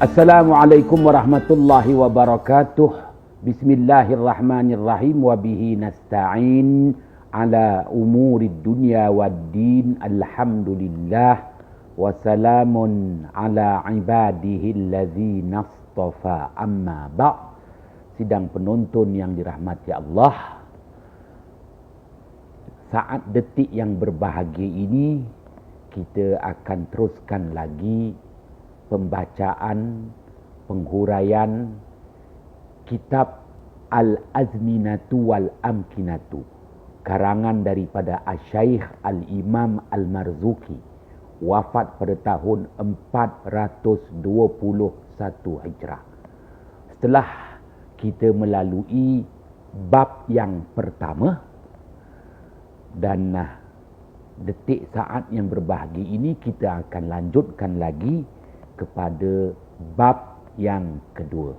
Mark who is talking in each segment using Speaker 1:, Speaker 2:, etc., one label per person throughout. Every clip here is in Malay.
Speaker 1: Assalamualaikum warahmatullahi wabarakatuh. Bismillahirrahmanirrahim. Wabihi nasta'in ala umurid dunya waddin. Alhamdulillah. Wassalamun ala ibadihi allazina astafa, amma ba'. Sidang penonton yang dirahmati Allah, saat detik yang berbahagia ini kita akan teruskan lagi pembacaan, penghuraian kitab Al-Azminatu wal-Amkinatu, karangan daripada Asy-Syaikh Al-Imam Al-Marzuki, wafat pada tahun 421 Hijrah. Setelah kita melalui bab yang pertama, dan detik saat yang berbahagia ini kita akan lanjutkan lagi kepada bab yang kedua.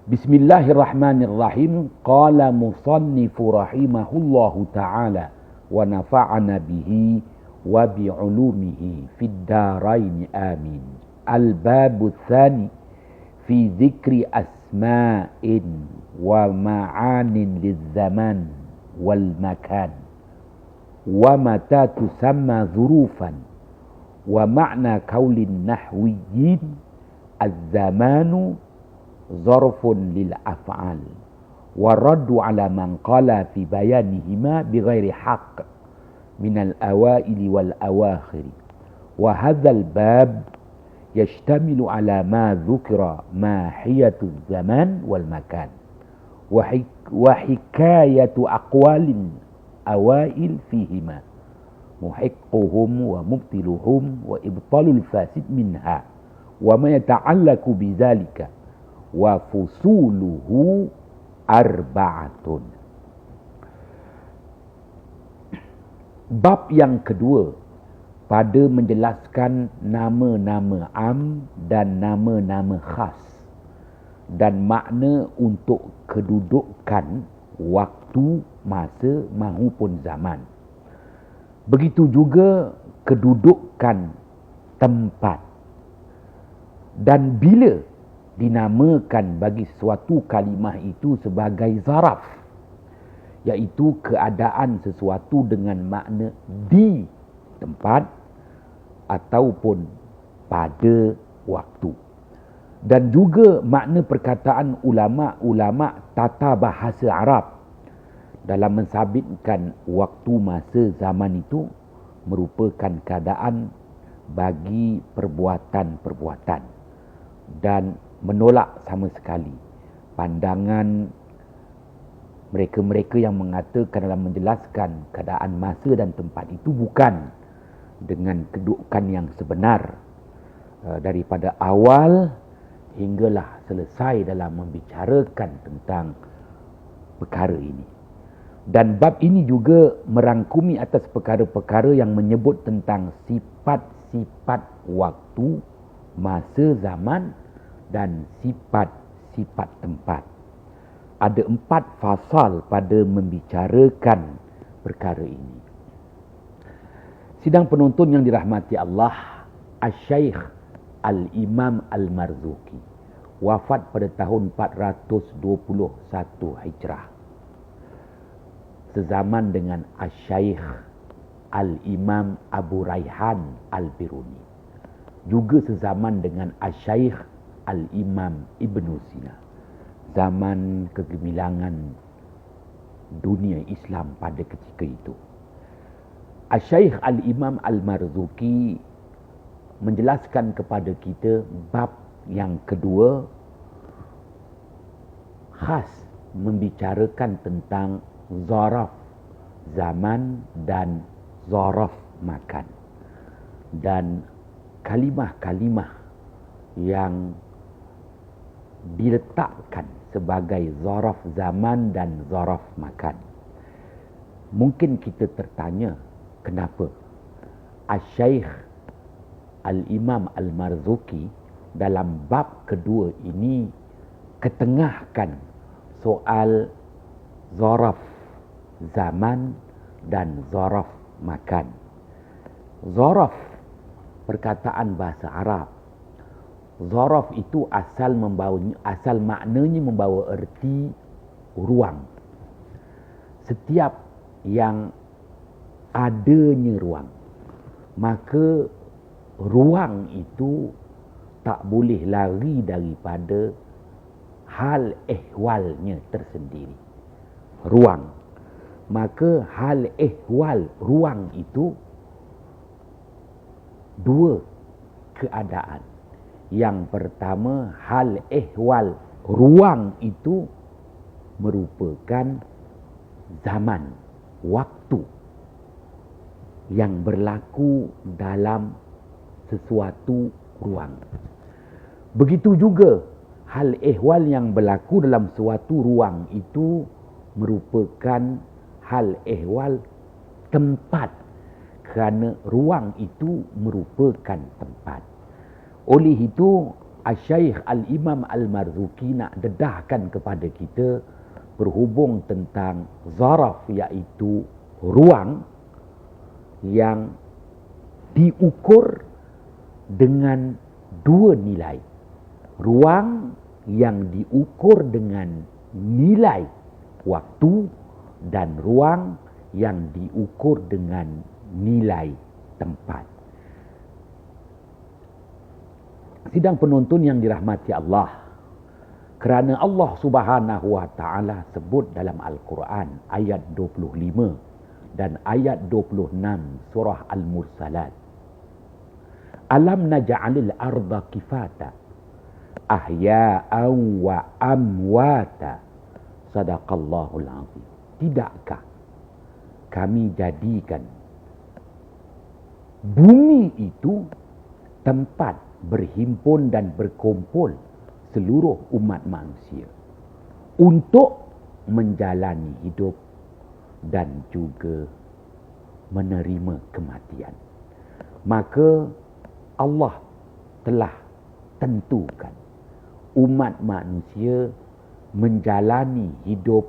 Speaker 1: Bismillahirrahmanirrahim. Qala musannifu rahimahullahu ta'ala wa nafa'ana bihi wa bi'ulumihi fid darain amin. Al-babu tsani fi dzikri asma'in wa ma'anin liz-zaman wal makan wa mata tusamma dzurufan wa ma'na qaulin nahwiyyin az-zamanu zarfun lil af'al wa raddu ala man qala fi bayanihima bighairi haqq min al-awail wal awakhir. Wa hadzal bab yashtamilu ala ma dhukira mahiyatu az-zaman wal makan wa hikayatu aqwalin awail fihima muhiqquhum wa mubtiluhum wa ibtalul fasid minha wa ma yata'allaku bidzalika wa fusuluhu arba'atun. Bab yang kedua pada menjelaskan nama-nama am dan nama-nama khas dan makna untuk kedudukan waktu, masa mahupun zaman. Begitu juga kedudukan tempat. Dan bila dinamakan bagi suatu kalimah itu sebagai zaraf, iaitu keadaan sesuatu dengan makna di tempat ataupun pada waktu. Dan juga makna perkataan ulama-ulama tata bahasa Arab dalam mensabitkan waktu, masa, zaman itu merupakan keadaan bagi perbuatan-perbuatan, dan menolak sama sekali pandangan mereka-mereka yang mengatakan dalam menjelaskan keadaan masa dan tempat itu bukan dengan kedudukan yang sebenar daripada awal hinggalah selesai dalam membicarakan tentang perkara ini. Dan bab ini juga merangkumi atas perkara-perkara yang menyebut tentang sifat-sifat waktu, masa, zaman dan sifat-sifat tempat. Ada 4 fasal pada membicarakan perkara ini. Sidang penonton yang dirahmati Allah, Asy-Syaikh Al-Imam Al-Marzuki wafat pada tahun 421 Hijrah. Sezaman dengan Asy-Syaikh Al-Imam Abu Raihan Al-Biruni. Juga sezaman dengan Asy-Syaikh Al-Imam Ibnu Sina. Zaman kegemilangan dunia Islam pada ketika itu. Asy-Syaikh Al-Imam Al-Marzuki menjelaskan kepada kita bab yang kedua, khas membicarakan tentang zaraf zaman dan zaraf makan, dan kalimah-kalimah yang diletakkan sebagai zaraf zaman dan zaraf makan. Mungkin kita tertanya, kenapa Asy-Syaikh Al-Imam Al-Marzuki dalam bab kedua ini ketengahkan soal zaraf zaman dan zaraf makan. Zaraf perkataan bahasa Arab Zaraf itu asal maknanya membawa erti ruang. Setiap yang adanya ruang, maka ruang itu tak boleh lari daripada hal ehwalnya tersendiri. Ruang. Maka hal ehwal ruang itu dua keadaan. Yang pertama, hal ehwal ruang itu merupakan zaman, waktu yang berlaku dalam sesuatu ruang. Begitu juga hal ehwal yang berlaku dalam suatu ruang itu merupakan hal ehwal tempat, kerana ruang itu merupakan tempat. Oleh itu, Asy-Syaikh Al-Imam Al-Marzuki nak dedahkan kepada kita berhubung tentang zaraf, iaitu ruang yang diukur dengan dua nilai. Ruang yang diukur dengan nilai waktu dan ruang yang diukur dengan nilai tempat. Sidang penonton yang dirahmati Allah, kerana Allah Subhanahu wa taala sebut dalam Al-Quran ayat 25 dan ayat 26 surah Al-Mursalat, alam naj'alil arda kifata ahya'an wa amwata, sadaqallahul azim. Tidakkah kami jadikan bumi itu tempat berhimpun dan berkumpul seluruh umat manusia untuk menjalani hidup dan juga menerima kematian. Maka Allah telah tentukan umat manusia menjalani hidup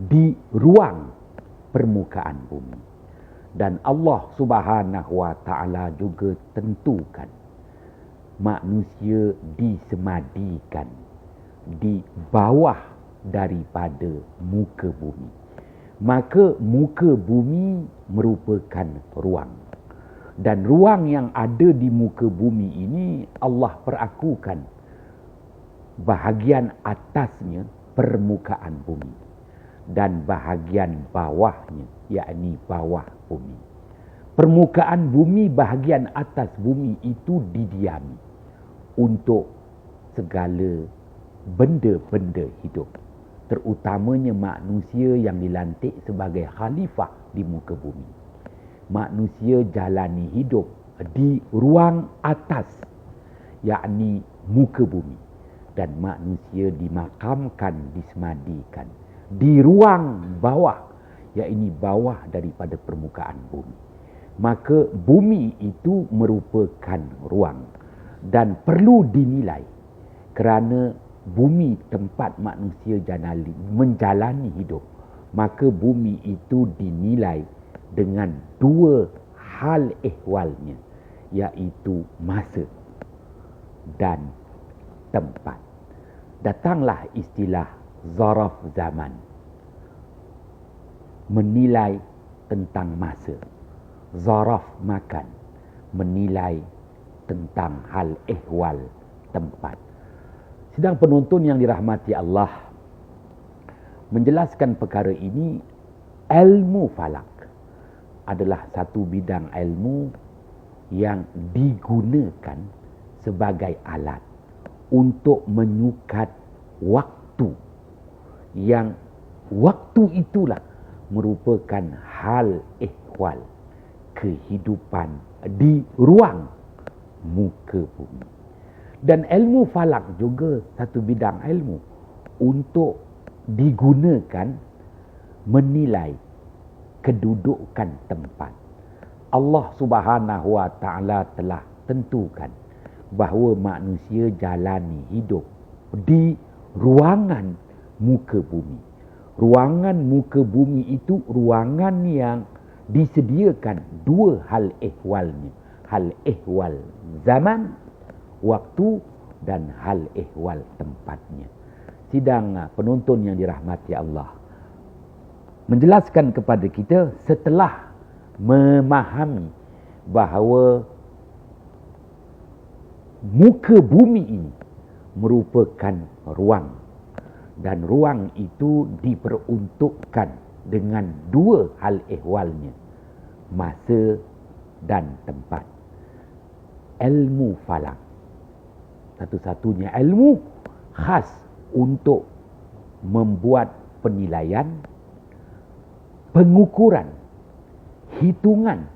Speaker 1: di ruang permukaan bumi. Dan Allah Subhanahu wa taala juga tentukan manusia disemadikan di bawah daripada muka bumi. Maka muka bumi merupakan ruang. Dan ruang yang ada di muka bumi ini Allah perakukan bahagian atasnya permukaan bumi dan bahagian bawahnya, yakni bawah bumi. Permukaan bumi, bahagian atas bumi itu didiami untuk segala benda-benda hidup, terutamanya manusia yang dilantik sebagai khalifah di muka bumi. Manusia jalani hidup di ruang atas, yakni muka bumi, dan manusia dimakamkan, disemadikan di ruang bawah, yakni bawah daripada permukaan bumi. Maka bumi itu merupakan ruang dan perlu dinilai, kerana bumi tempat manusia menjalani hidup. Maka bumi itu dinilai dengan dua hal ehwalnya, iaitu masa dan tempat. Datanglah istilah zaraf zaman, menilai tentang masa. Zaraf makan, menilai tentang hal ehwal tempat. Sidang penonton yang dirahmati Allah, menjelaskan perkara ini, ilmu falak adalah satu bidang ilmu yang digunakan sebagai alat untuk menyukat waktu, yang waktu itulah merupakan hal ehwal kehidupan di ruang muka bumi. Dan ilmu falak juga satu bidang ilmu untuk digunakan menilai kedudukan tempat. Allah Subhanahu wa taala telah tentukan bahawa manusia jalani hidup di ruangan muka bumi. Ruangan muka bumi itu ruangan yang disediakan dua hal ehwalnya. Hal ehwal zaman waktu dan hal ehwal tempatnya. Sidang penonton yang dirahmati Allah, menjelaskan kepada kita setelah memahami bahawa muka bumi ini merupakan ruang, dan ruang itu diperuntukkan dengan dua hal ehwalnya, masa dan tempat. Ilmu falak, satu-satunya ilmu khas untuk membuat penilaian, pengukuran, hitungan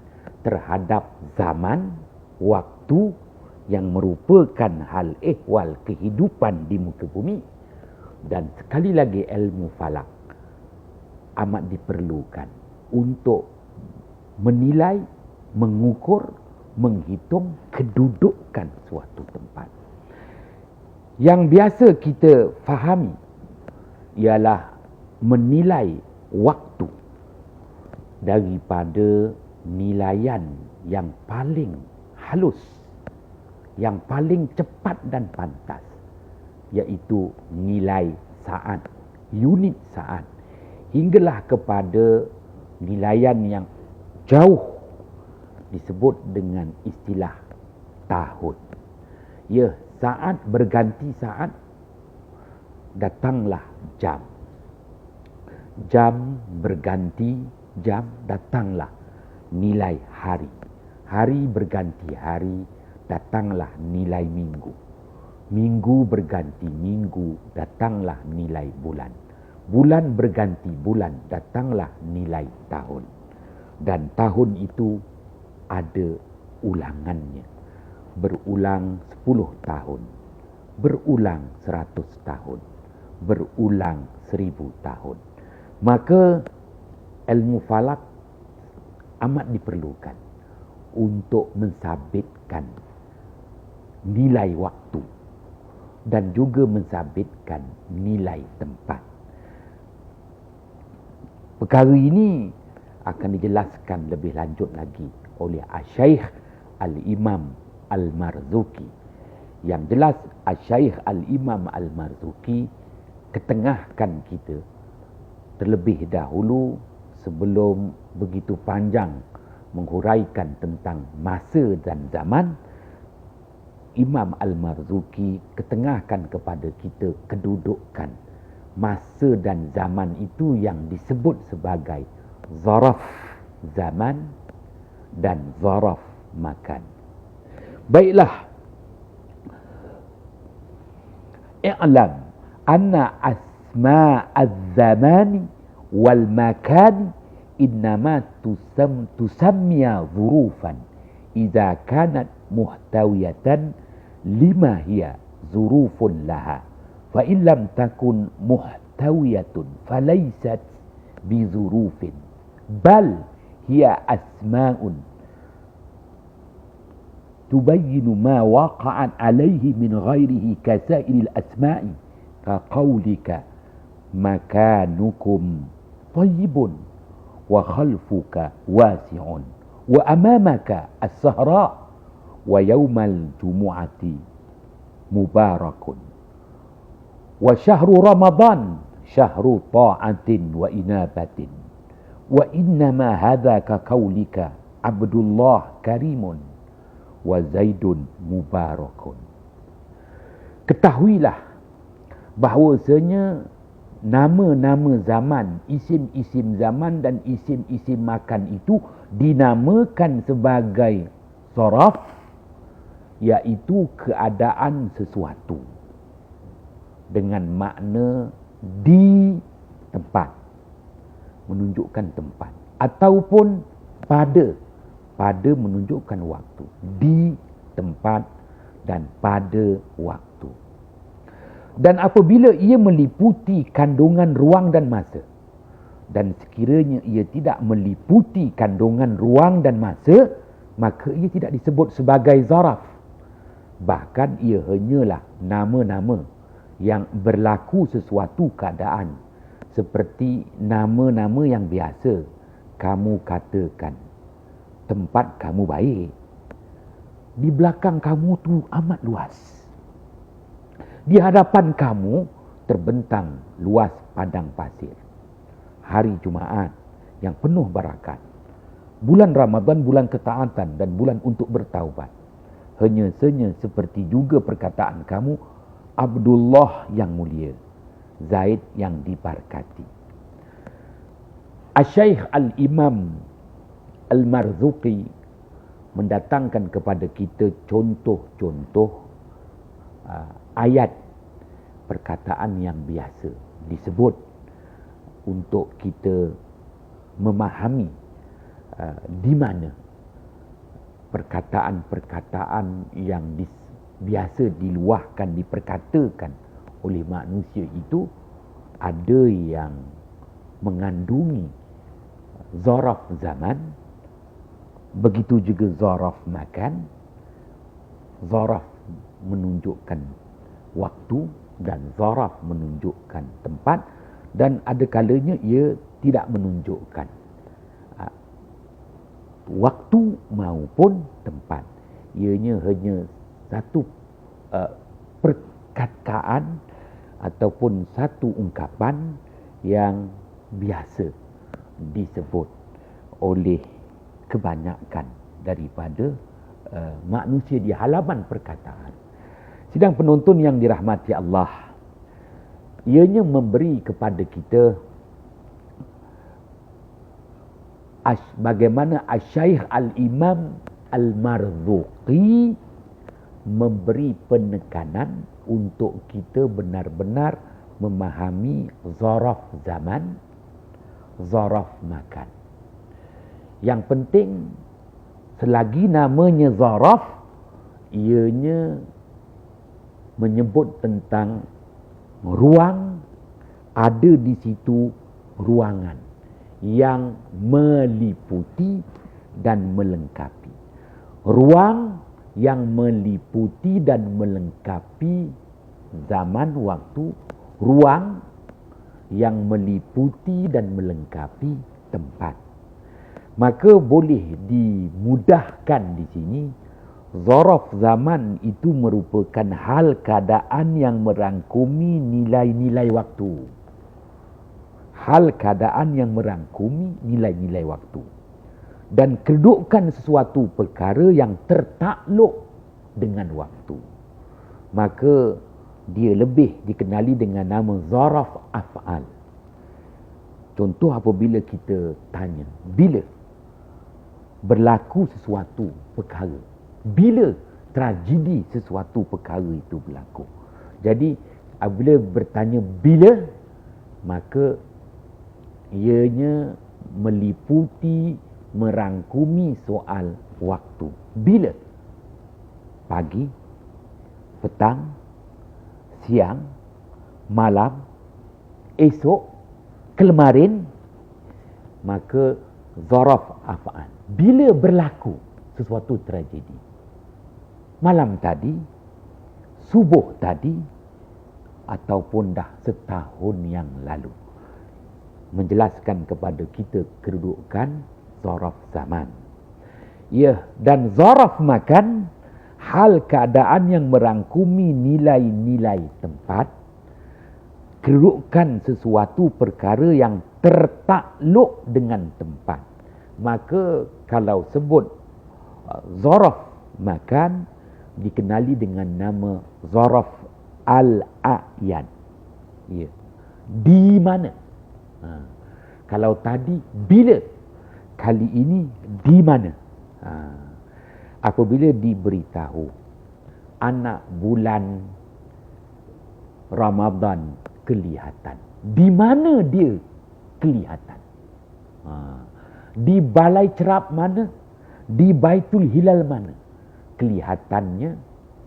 Speaker 1: terhadap zaman, waktu yang merupakan hal ehwal kehidupan di muka bumi. Dan sekali lagi, ilmu falak amat diperlukan untuk menilai, mengukur, menghitung kedudukan suatu tempat. Yang biasa kita fahami ialah menilai waktu daripada nilaian yang paling halus, yang paling cepat dan pantas, iaitu nilai saat, unit saat, hinggalah kepada nilaian yang jauh disebut dengan istilah tahun. Ya, saat berganti saat, datanglah jam. Jam berganti jam, datanglah nilai hari. Hari berganti hari, datanglah nilai minggu. Minggu berganti minggu, datanglah nilai bulan. Bulan berganti bulan, datanglah nilai tahun. Dan tahun itu ada ulangannya. Berulang 10 tahun, berulang 100 tahun, berulang 1000 tahun. Maka ilmu falak amat diperlukan untuk mensabitkan nilai waktu dan juga mensabitkan nilai tempat. Perkara ini akan dijelaskan lebih lanjut lagi oleh Asy-Syaikh Al-Imam Al-Marzuki. Yang jelas, Asy-Syaikh Al-Imam Al-Marzuki ketengahkan kita terlebih dahulu sebelum begitu panjang menghuraikan tentang masa dan zaman. Imam Al-Marzuki ketengahkan kepada kita kedudukan masa dan zaman itu yang disebut sebagai zaraf zaman dan zaraf makan. Baiklah, i'lam anna asma' az-zamani wal makan innama tusammiya zurufan idza kanat muhtawiyatan lima hiya zurufun laha, fa in lam takun muhtawiyatun falaysat bi zurufin bal hiya asma'un tubayyinu ma waqa'at alayhi min ghairihi kasairil asma'i ka qawlika makanukum tayyibun wa khalfuka wasi'un wa amamaka as-sahra wa yawmal jumu'ati mubarakun wa syahru ramadan syahru ta'atin wa inabatin wa innama hadha ka qawlika abdullah karimun wa zaidun mubarakun. Ketahuilah bahawasanya nama-nama zaman, isim-isim zaman dan isim-isim makan itu dinamakan sebagai zaraf, iaitu keadaan sesuatu dengan makna di tempat, menunjukkan tempat, ataupun pada menunjukkan waktu, di tempat dan pada waktu. Dan apabila ia meliputi kandungan ruang dan masa, dan sekiranya ia tidak meliputi kandungan ruang dan masa, maka ia tidak disebut sebagai zaraf. Bahkan ia hanyalah nama-nama yang berlaku sesuatu keadaan, seperti nama-nama yang biasa kamu katakan, tempat kamu baik, di belakang kamu tu amat luas. Di hadapan kamu terbentang luas padang pasir. Hari Jumaat yang penuh barakat. Bulan Ramadan, bulan ketaatan dan bulan untuk bertaubat. Hanya seperti juga perkataan kamu, Abdullah yang mulia, Zaid yang diberkati. Asy-Syaikh Al-Imam Al-Marzuqi mendatangkan kepada kita contoh-contoh ayat perkataan yang biasa disebut untuk kita memahami di mana perkataan-perkataan yang biasa diluahkan, diperkatakan oleh manusia itu ada yang mengandungi zaraf zaman, begitu juga zaraf makan. Zaraf menunjukkan waktu dan zaraf menunjukkan tempat, dan ada kalanya ia tidak menunjukkan waktu maupun tempat. Ianya hanya satu perkataan ataupun satu ungkapan yang biasa disebut oleh kebanyakan daripada manusia di halaman perkataan. Sidang penonton yang dirahmati Allah, ianya memberi kepada kita bagaimana Asy-Syaikh Al-Imam Al-Marzuqi memberi penekanan untuk kita benar-benar memahami zaraf zaman, zaraf makan. Yang penting, selagi namanya zaraf, ianya menyebut tentang ruang, ada di situ ruangan yang meliputi dan melengkapi. Ruang yang meliputi dan melengkapi zaman waktu, ruang yang meliputi dan melengkapi tempat. Maka boleh dimudahkan di sini, zaraf zaman itu merupakan hal keadaan yang merangkumi nilai-nilai waktu. Hal keadaan yang merangkumi nilai-nilai waktu. Dan kedudukan sesuatu perkara yang tertakluk dengan waktu. Maka dia lebih dikenali dengan nama zaraf af'al. Contoh apabila kita tanya, bila berlaku sesuatu perkara? Bila tragedi sesuatu perkara itu berlaku? Jadi apabila bertanya bila, maka ianya meliputi, merangkumi soal waktu. Bila? Pagi, petang, siang, malam, esok, kelemarin. Maka zaraf af'al. Bila berlaku sesuatu tragedi? Malam tadi, subuh tadi, ataupun dah setahun yang lalu. Menjelaskan kepada kita kedudukan zaraf zaman. Ya, dan zaraf makan, hal keadaan yang merangkumi nilai-nilai tempat, kedudukan sesuatu perkara yang tertakluk dengan tempat. Maka kalau sebut zaraf makan, dikenali dengan nama zaraf al-a'yan. Ya. Di mana? Kalau tadi bila, kali ini di mana? Apabila diberitahu anak bulan Ramadan kelihatan, di mana dia kelihatan? Di balai cerap mana? Di Baitul Hilal mana? Kelihatannya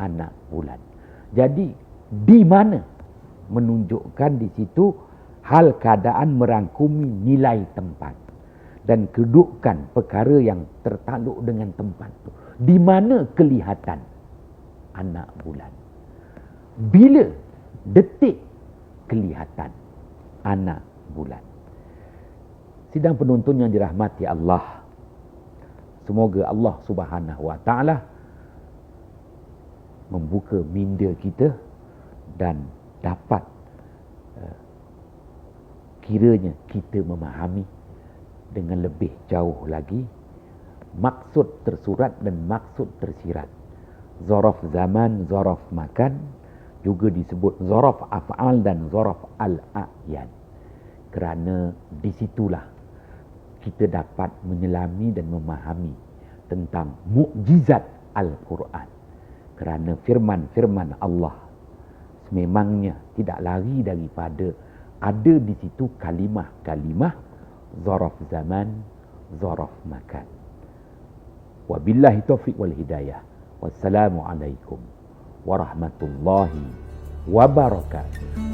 Speaker 1: anak bulan. Jadi di mana menunjukkan di situ hal keadaan merangkumi nilai tempat dan kedudukan perkara yang tertakluk dengan tempat itu. Di mana kelihatan anak bulan? Bila detik kelihatan anak bulan? Sidang penonton yang dirahmati Allah, semoga Allah Subhanahu wa taala membuka minda kita dan dapat kiranya kita memahami dengan lebih jauh lagi maksud tersurat dan maksud tersirat. Zaraf zaman, zaraf makan, juga disebut zaraf af'al dan zaraf al-a'yan. Kerana disitulah kita dapat menyelami dan memahami tentang mukjizat Al-Quran. Kerana firman-firman Allah sememangnya tidak lari daripada ada di situ kalimah-kalimah zaraf zaman, zaraf makan. Wabillahi taufiq wal hidayah. Wassalamualaikum warahmatullahi wabarakatuh.